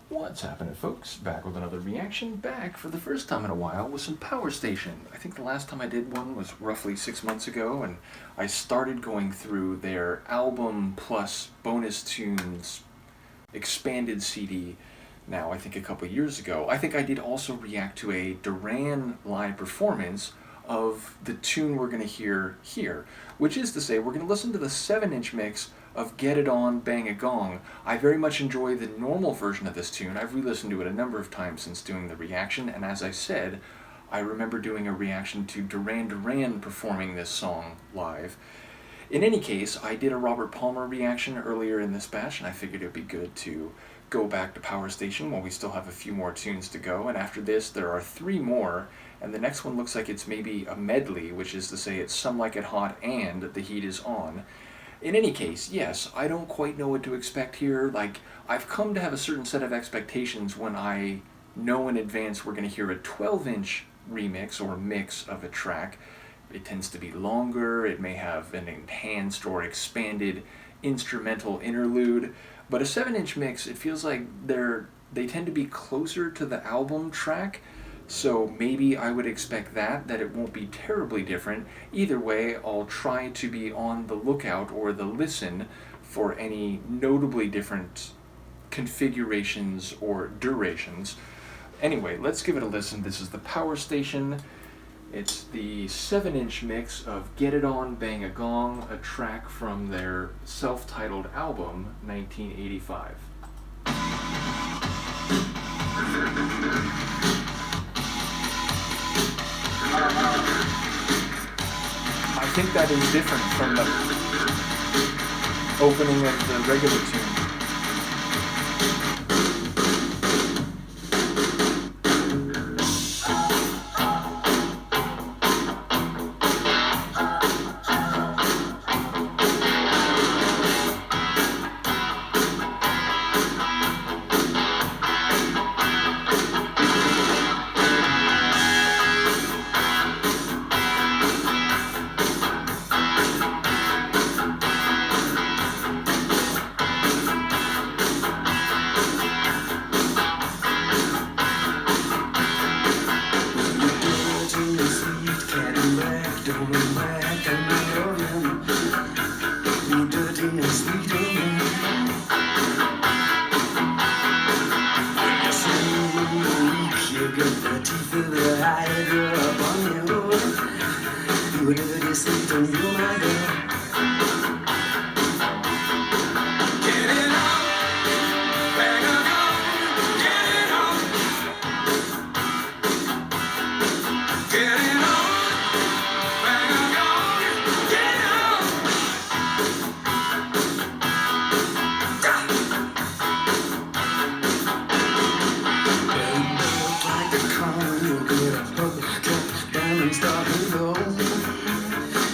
What's happening, folks? Back with another reaction, back for the first time in a while with some Power Station. I think the last time I did one was roughly 6 months ago, and I started going through their album plus bonus tunes expanded CD now, I think a couple years ago. I think I did also react to a Duran live performance of the tune we're going to hear here, which is to say we're going to listen to the 7-inch mix of Get It On, Bang a Gong. I very much enjoy the normal version of this tune. I've re-listened to it a number of times since doing the reaction, and as I said, I remember doing a reaction to Duran Duran performing this song live. In any case, I did a Robert Palmer reaction earlier in this batch, and I figured it would be good to go back to Power Station while we still have a few more tunes to go, and after this there are 3 more, and the next one looks like it's maybe a medley, which is to say it's Some Like It Hot and The Heat Is On. In any case, yes, I don't quite know what to expect here. Like, I've come to have a certain set of expectations when I know in advance we're going to hear a 12-inch remix or mix of a track. It tends to be longer, it may have an enhanced or expanded instrumental interlude, but a 7-inch mix, it feels like they tend to be closer to the album track, so maybe I would expect that it won't be terribly different. Either way, I'll try to be on the lookout or the listen for any notably different configurations or durations. Anyway, let's give it a listen. This is the Power Station. It's the 7-inch mix of Get It On, Bang a Gong, a track from their self-titled album, 1985. I think that is different from the opening of the regular tune.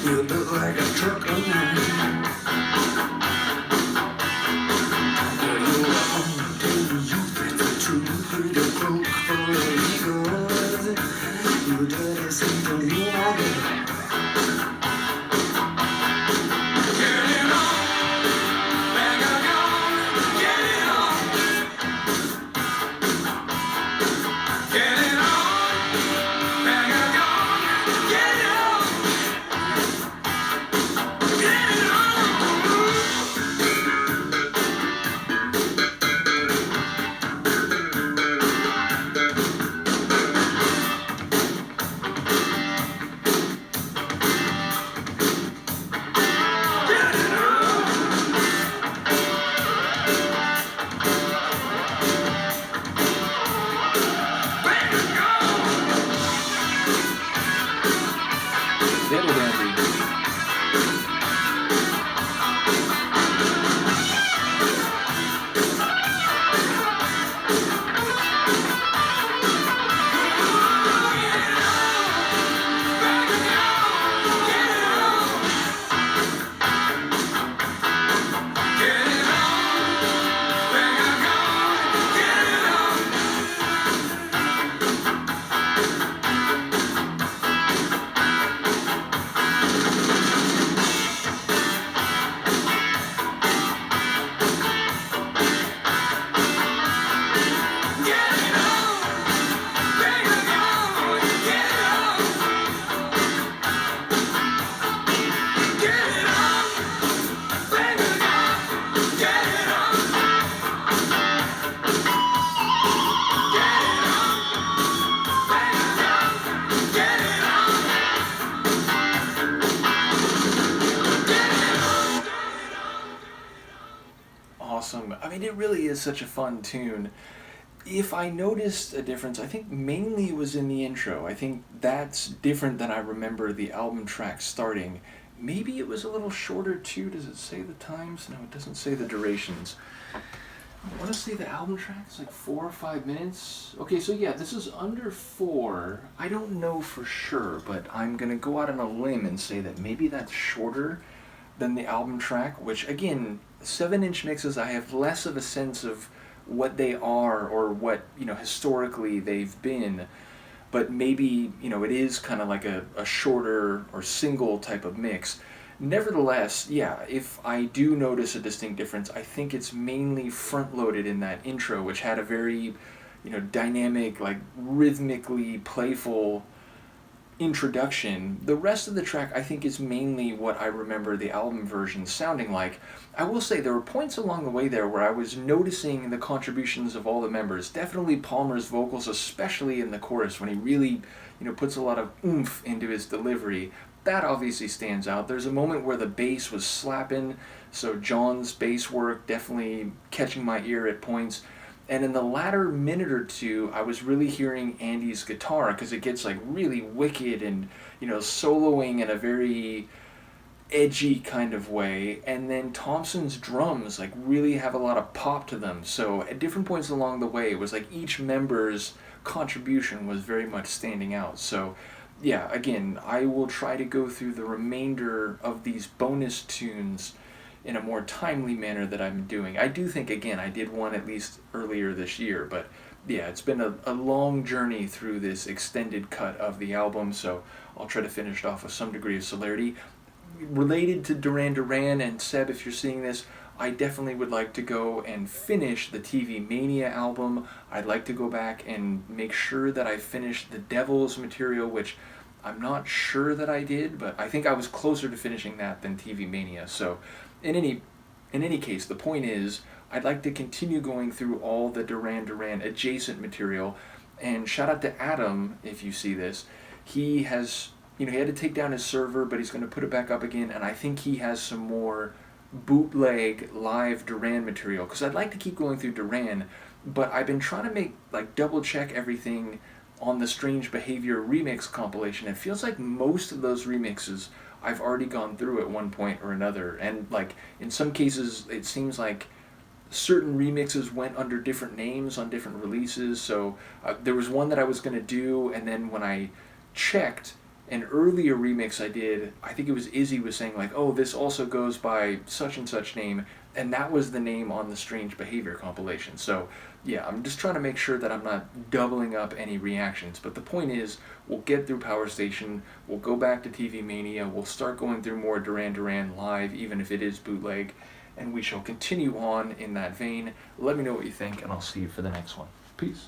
You look like a truck it really is such a fun tune. If I noticed a difference, I think mainly it was in the intro. I think that's different than I remember the album track starting. Maybe it was a little shorter too. Does it say the times? No, it doesn't say the durations. I want to say the album track is like 4 or 5 minutes. Okay, so yeah, this is under 4. I don't know for sure, but I'm going to go out on a limb and say that maybe that's shorter than the album track, which again, 7-inch mixes, I have less of a sense of what they are or what, historically they've been. But maybe, it is kind of like a shorter or single type of mix. Nevertheless, yeah, if I do notice a distinct difference, I think it's mainly front-loaded in that intro, which had a very, dynamic, like rhythmically playful introduction. The rest of the track, I think, is mainly what I remember the album version sounding like. I will say there were points along the way there where I was noticing the contributions of all the members. Definitely Palmer's vocals, especially in the chorus when he really, puts a lot of oomph into his delivery. That obviously stands out. There's a moment where the bass was slapping, so John's bass work definitely catching my ear at points. And in the latter minute or two, I was really hearing Andy's guitar because it gets like really wicked and, soloing in a very edgy kind of way. And then Thompson's drums like really have a lot of pop to them. So at different points along the way, it was like each member's contribution was very much standing out. So yeah, again, I will try to go through the remainder of these bonus tunes in a more timely manner that I'm doing. I do think, again, I did one at least earlier this year, but yeah, it's been a long journey through this extended cut of the album, so I'll try to finish it off with some degree of celerity. Related to Duran Duran, and Seb, if you're seeing this, I definitely would like to go and finish the TV Mania album. I'd like to go back and make sure that I finish the Devil's material, which I'm not sure that I did, but I think I was closer to finishing that than TV Mania. So in any case, the point is, I'd like to continue going through all the Duran Duran adjacent material, and shout out to Adam, if you see this. He has, he had to take down his server, but he's going to put it back up again, and I think he has some more bootleg live Duran material, because I'd like to keep going through Duran, but I've been trying to double check everything on the Strange Behavior remix compilation. It feels like most of those remixes I've already gone through at one point or another, and in some cases it seems like certain remixes went under different names on different releases. So there was one that I was going to do, and then when I checked an earlier remix I did, I think it was Izzy was saying oh, this also goes by such and such name, and that was the name on the Strange Behavior compilation. So yeah, I'm just trying to make sure that I'm not doubling up any reactions. But the point is, we'll get through Power Station, we'll go back to TV Mania, we'll start going through more Duran Duran live, even if it is bootleg, and we shall continue on in that vein. Let me know what you think, and I'll see you for the next one. Peace.